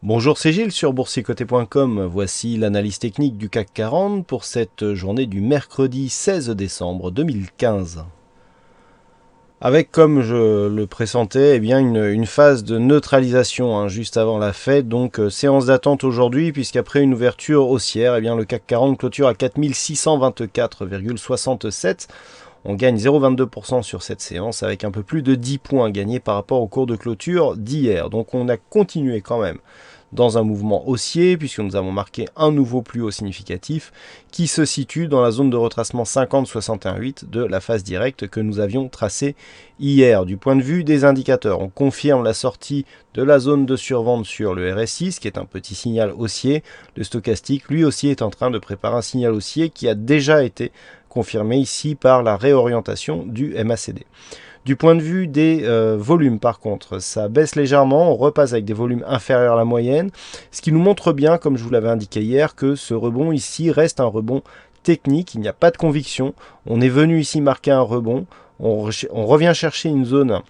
Bonjour, c'est Gilles sur boursicoté.com. Voici l'analyse technique du CAC 40 pour cette journée du mercredi 16 décembre 2015. Avec, comme je le pressentais, une phase de neutralisation juste avant la fête. Donc séance d'attente aujourd'hui, puisqu'après une ouverture haussière, le CAC 40 clôture à 4624,67. On gagne 0,22% sur cette séance avec un peu plus de 10 points gagnés par rapport au cours de clôture d'hier. Donc on a continué quand même dans un mouvement haussier puisque nous avons marqué un nouveau plus haut significatif qui se situe dans la zone de retracement 50-61,8 de la phase directe que nous avions tracée hier. Du point de vue des indicateurs, on confirme la sortie de la zone de survente sur le RSI, ce qui est un petit signal haussier. Le stochastique, lui aussi, est en train de préparer un signal haussier qui a déjà été confirmé ici par la réorientation du MACD. Du point de vue des volumes, par contre, ça baisse légèrement, on repasse avec des volumes inférieurs à la moyenne, ce qui nous montre bien, comme je vous l'avais indiqué hier, que ce rebond ici reste un rebond technique, il n'y a pas de conviction. On est venu ici marquer un rebond, on revient chercher une zone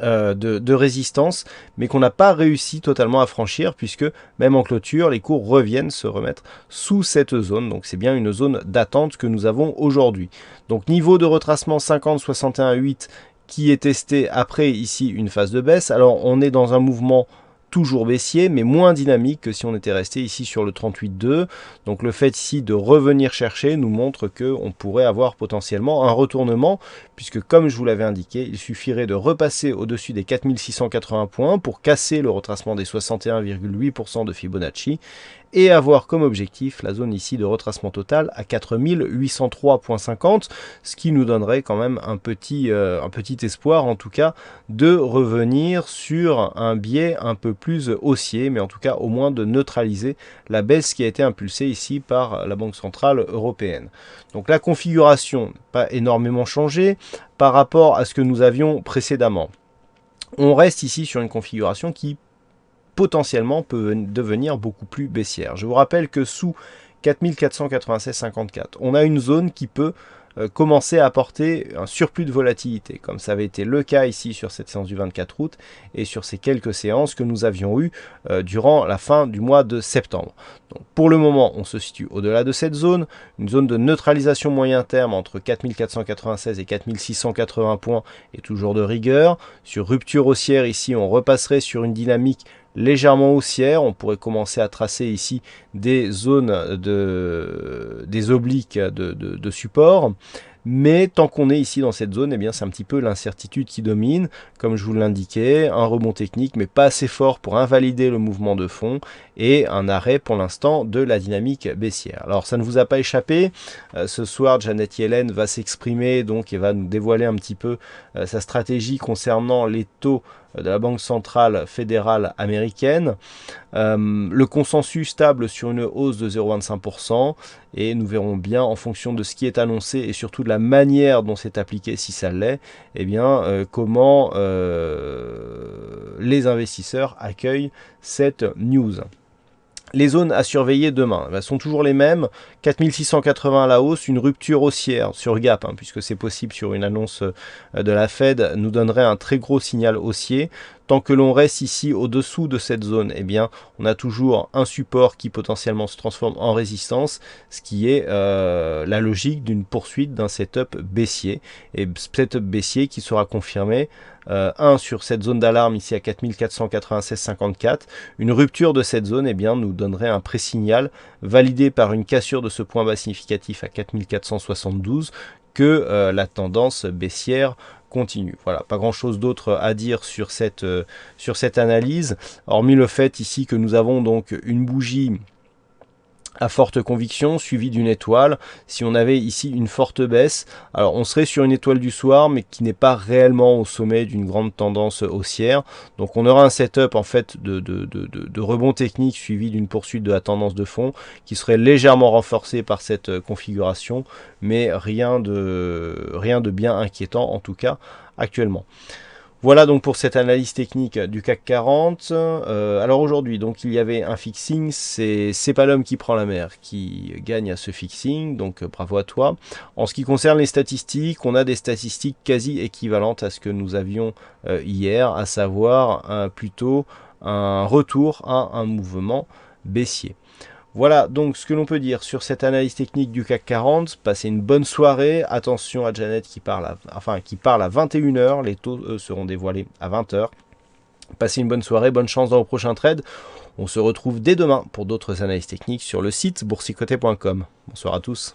de résistance, mais qu'on n'a pas réussi totalement à franchir, puisque même en clôture, les cours reviennent se remettre sous cette zone. Donc c'est bien une zone d'attente que nous avons aujourd'hui. Donc niveau de retracement 50-61,8 qui est testé après ici une phase de baisse. Alors on est dans un mouvement toujours baissier, mais moins dynamique que si on était resté ici sur le 38,2. Donc le fait ici de revenir chercher nous montre qu'on pourrait avoir potentiellement un retournement, puisque comme je vous l'avais indiqué, il suffirait de repasser au-dessus des 4680 points pour casser le retracement des 61,8% de Fibonacci et avoir comme objectif la zone ici de retracement total à 4803,50, ce qui nous donnerait quand même un petit espoir en tout cas de revenir sur un biais un peu plus haussier, mais en tout cas au moins de neutraliser la baisse qui a été impulsée ici par la Banque Centrale Européenne. Donc la configuration n'a pas énormément changé par rapport à ce que nous avions précédemment. On reste ici sur une configuration qui potentiellement peut devenir beaucoup plus baissière. Je vous rappelle que sous 4496,54, on a une zone qui peut commencer à apporter un surplus de volatilité, comme ça avait été le cas ici sur cette séance du 24 août et sur ces quelques séances que nous avions eues durant la fin du mois de septembre. Donc, pour le moment, on se situe au-delà de cette zone, une zone de neutralisation moyen terme entre 4496 et 4680 points est toujours de rigueur. Sur rupture haussière, ici, on repasserait sur une dynamique légèrement haussière. On pourrait commencer à tracer ici des zones des obliques de support. Mais tant qu'on est ici dans cette zone, c'est un petit peu l'incertitude qui domine. Comme je vous l'indiquais, un rebond technique, mais pas assez fort pour invalider le mouvement de fond et un arrêt pour l'instant de la dynamique baissière. Alors ça ne vous a pas échappé, ce soir Janet Yellen va s'exprimer donc et va nous dévoiler un petit peu sa stratégie concernant les taux de la Banque centrale fédérale américaine. Le consensus stable sur une hausse de 0,25% et nous verrons bien en fonction de ce qui est annoncé et surtout de la manière dont c'est appliqué si ça l'est, comment les investisseurs accueillent cette news. Les zones à surveiller demain sont toujours les mêmes. 4680 à la hausse, une rupture haussière sur gap, puisque c'est possible sur une annonce de la Fed, nous donnerait un très gros signal haussier. Tant que l'on reste ici au-dessous de cette zone, on a toujours un support qui potentiellement se transforme en résistance, ce qui est la logique d'une poursuite d'un setup baissier. Et setup baissier qui sera confirmé sur cette zone d'alarme ici à 4496,54. Une rupture de cette zone nous donnerait un pré-signal validé par une cassure de ce point bas significatif à 4472 que la tendance baissière continue. Voilà, pas grand chose d'autre à dire sur cette analyse, hormis le fait ici que nous avons donc une bougie à forte conviction, suivi d'une étoile. Si on avait ici une forte baisse, alors on serait sur une étoile du soir, mais qui n'est pas réellement au sommet d'une grande tendance haussière. Donc on aura un setup en fait de rebond technique suivi d'une poursuite de la tendance de fond, qui serait légèrement renforcée par cette configuration, mais rien de bien inquiétant en tout cas actuellement. Voilà donc pour cette analyse technique du CAC 40. Alors aujourd'hui, donc il y avait un fixing, c'est pas l'homme qui prend la mer qui gagne à ce fixing, donc bravo à toi. En ce qui concerne les statistiques, on a des statistiques quasi équivalentes à ce que nous avions hier, à savoir plutôt un retour à un mouvement baissier. Voilà donc ce que l'on peut dire sur cette analyse technique du CAC 40. Passez une bonne soirée. Attention à Janet qui parle à 21 h. Les taux, eux, seront dévoilés à 20 h. Passez une bonne soirée, bonne chance dans vos prochains trades. On se retrouve dès demain pour d'autres analyses techniques sur le site boursicoté.com. Bonsoir à tous.